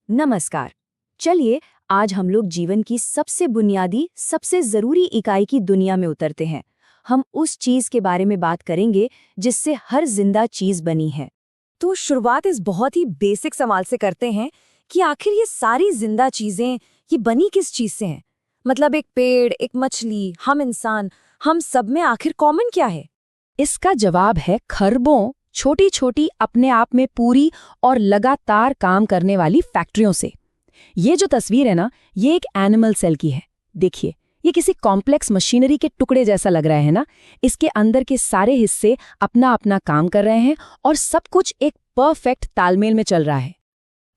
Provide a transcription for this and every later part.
नमस्कार। चलिए आज हम लोग जीवन की सबसे बुनियादी, सबसे जरूरी इकाई की दुनिया में उतरते हैं। हम उस चीज के बारे में बात करेंगे जिससे हर जिंदा चीज बनी है। तो शुरुआत इस बहुत ही बेसिक सवाल से करते हैं कि आखिर ये सारी जिंदा चीजें ये बनी किस चीज से हैं? मतलब एक पेड़, एक मछली, हम इंसान, हम सब में आखिर कॉमन क्या है? इसका जवाब है खरबों छोटी छोटी अपने आप में पूरी और लगातार काम करने वाली फैक्ट्रियों से। ये जो तस्वीर है ना, ये एक एनिमल सेल की है। देखिए, ये किसी कॉम्प्लेक्स मशीनरी के टुकड़े जैसा लग रहा है ना। इसके अंदर के सारे हिस्से अपना अपना काम कर रहे हैं और सब कुछ एक परफेक्ट तालमेल में चल रहा है।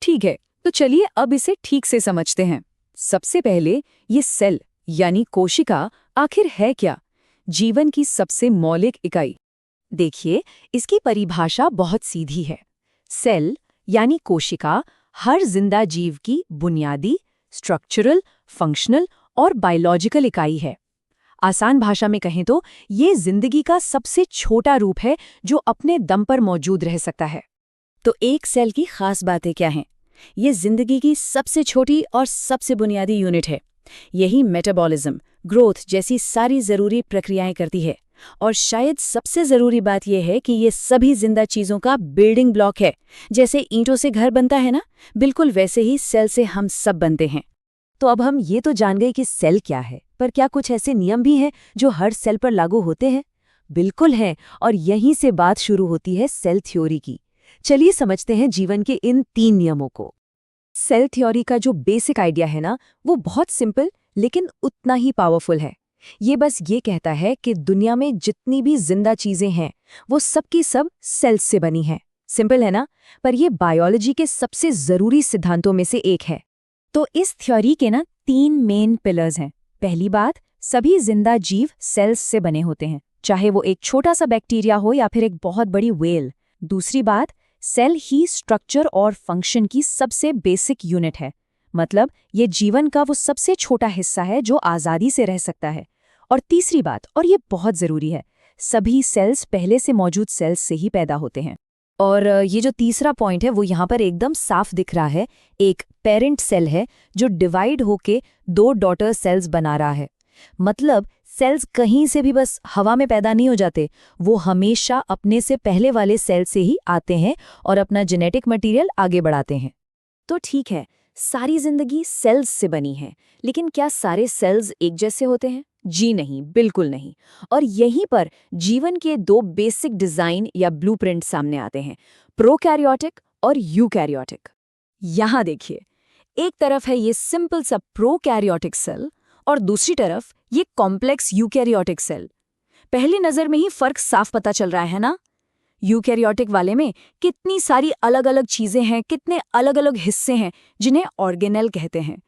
ठीक है, तो चलिए अब इसे ठीक से समझते हैं। सबसे पहले ये सेल यानी कोशिका आखिर है क्या? जीवन की सबसे मौलिक इकाई। देखिए, इसकी परिभाषा बहुत सीधी है। सेल यानी कोशिका हर जिंदा जीव की बुनियादी, स्ट्रक्चरल, फंक्शनल और बायोलॉजिकल इकाई है। आसान भाषा में कहें तो ये जिंदगी का सबसे छोटा रूप है जो अपने दम पर मौजूद रह सकता है। तो एक सेल की खास बातें क्या हैं? ये जिंदगी की सबसे छोटी और सबसे बुनियादी यूनिट है। यही मेटाबॉलिज्म, ग्रोथ जैसी सारी जरूरी प्रक्रियाएं करती है। और शायद सबसे जरूरी बात यह है कि ये सभी जिंदा चीजों का बिल्डिंग ब्लॉक है। जैसे ईंटों से घर बनता है ना, बिल्कुल वैसे ही सेल से हम सब बनते हैं। तो अब हम ये तो जान गए कि सेल क्या है, पर क्या कुछ ऐसे नियम भी हैं जो हर सेल पर लागू होते हैं? बिल्कुल है, और यहीं से बात शुरू होती है सेल थ्योरी की। चलिए समझते हैं जीवन के इन 3 नियमों को। सेल थ्योरी का जो बेसिक आइडिया है ना, वो बहुत सिंपल लेकिन उतना ही पावरफुल है। ये बस ये कहता है कि दुनिया में जितनी भी जिंदा चीजें हैं वो सब की सब सेल्स से बनी हैं। सिंपल है ना, पर ये बायोलॉजी के सबसे जरूरी सिद्धांतों में से एक है। तो इस थ्योरी के ना 3 मेन पिलर्स हैं। पहली बात, सभी जिंदा जीव सेल्स से बने होते हैं, चाहे वो एक छोटा सा बैक्टीरिया हो या फिर एक बहुत बड़ी व्हेल। दूसरी बात, सेल ही स्ट्रक्चर और फंक्शन की सबसे बेसिक यूनिट है। मतलब ये जीवन का वो सबसे छोटा हिस्सा है जो आज़ादी से रह सकता है। और तीसरी बात, और ये बहुत ज़रूरी है, सभी सेल्स पहले से मौजूद सेल्स से ही पैदा होते हैं। और ये जो तीसरा पॉइंट है वो यहाँ पर एकदम साफ दिख रहा है। एक पेरेंट सेल है जो डिवाइड होके 2 डॉटर सेल्स बना रहा है। मतलब सेल्स कहीं से भी बस हवा में पैदा नहीं हो जाते, वो हमेशा अपने से पहले वाले सेल से ही आते हैं और अपना जेनेटिक मटेरियल आगे बढ़ाते हैं। तो ठीक है, सारी जिंदगी सेल्स से बनी है, लेकिन क्या सारे सेल्स एक जैसे होते हैं? जी नहीं, बिल्कुल नहीं। और यहीं पर जीवन के 2 बेसिक डिजाइन या ब्लूप्रिंट सामने आते हैं, प्रोकैरियोटिक और यूकैरियोटिक। यहाँ देखिए, एक तरफ है ये सिंपल सा प्रोकैरियोटिक सेल और दूसरी तरफ ये कॉम्प्लेक्स यूकैरियोटिक सेल। पहली नजर में ही फर्क साफ पता चल रहा है ना। यूकैरियोटिक वाले में कितनी सारी अलग अलग चीजें हैं, कितने अलग अलग हिस्से हैं जिन्हें ऑर्गेनेल कहते हैं।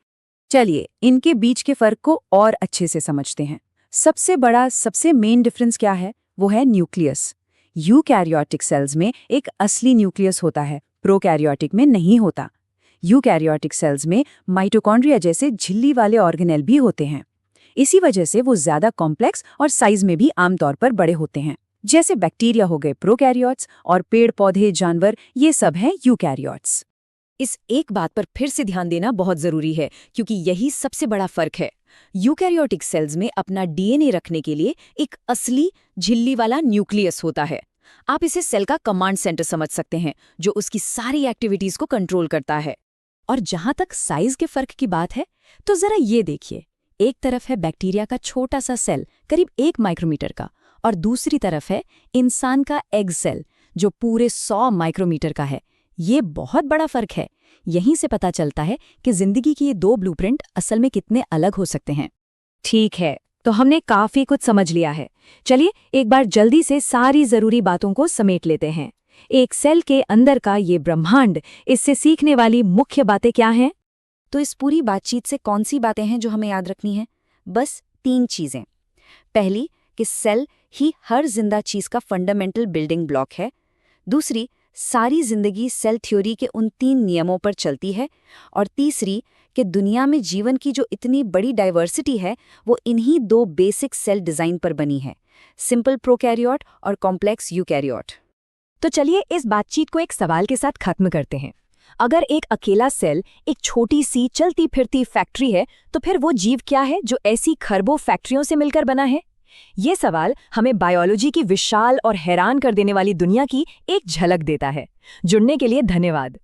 चलिए इनके बीच के फर्क को और अच्छे से समझते हैं। सबसे बड़ा, सबसे मेन डिफरेंस क्या है? वो है न्यूक्लियस। यूकैरियोटिक सेल्स में एक असली न्यूक्लियस होता है, प्रोकैरियोटिक में नहीं होता। यूकैरियोटिक सेल्स में माइटोकॉन्ड्रिया जैसे झिल्ली वाले ऑर्गेनेल भी होते हैं। इसी वजह से वो ज्यादा कॉम्प्लेक्स और साइज में भी आमतौर पर बड़े होते हैं। जैसे बैक्टीरिया हो गए प्रोकैरियोट्स और पेड़ पौधे, जानवर, ये सब हैं यूकैरियोट्स। इस एक बात पर फिर से ध्यान देना बहुत जरूरी है, क्योंकि यही सबसे बड़ा फर्क है। यूकैरियोटिक सेल्स में अपना डीएनए रखने के लिए एक असली झिल्ली वाला न्यूक्लियस होता है। आप इसे सेल का कमांड सेंटर समझ सकते हैं, जो उसकी सारी एक्टिविटीज को कंट्रोल करता है। और जहां तक साइज के फर्क की बात है, तो जरा ये देखिए, एक तरफ है बैक्टीरिया का छोटा सा सेल करीब 1 माइक्रोमीटर का, और दूसरी तरफ है इंसान का एग सेल जो पूरे 100 माइक्रोमीटर का है। ये बहुत बड़ा फर्क है। यहीं से पता चलता है कि जिंदगी की ये 2 ब्लूप्रिंट असल में कितने अलग हो सकते हैं। ठीक है, तो हमने काफी कुछ समझ लिया है। चलिए एक बार जल्दी से सारी जरूरी बातों को समेट लेते हैं। एक सेल के अंदर का ये ब्रह्मांड, इससे सीखने वाली मुख्य बातें क्या हैं? तो इस पूरी बातचीत से कौन सी बातें हैं जो हमें याद रखनी है? बस 3 चीजें। पहली, कि सेल ही हर जिंदा चीज का फंडामेंटल बिल्डिंग ब्लॉक है। दूसरी, सारी जिंदगी सेल थ्योरी के उन 3 नियमों पर चलती है। और तीसरी, कि दुनिया में जीवन की जो इतनी बड़ी डाइवर्सिटी है वो इन्हीं 2 बेसिक सेल डिजाइन पर बनी है, सिंपल प्रोकैरियोट और कॉम्प्लेक्स यूकैरियोट। तो चलिए इस बातचीत को एक सवाल के साथ खत्म करते हैं। अगर एक अकेला सेल एक छोटी सी चलती फिरती फैक्ट्री है, तो फिर वो जीव क्या है जो ऐसी खरबों फैक्ट्रियों से मिलकर बना है? ये सवाल हमें बायोलॉजी की विशाल और हैरान कर देने वाली दुनिया की एक झलक देता है। जुड़ने के लिए धन्यवाद।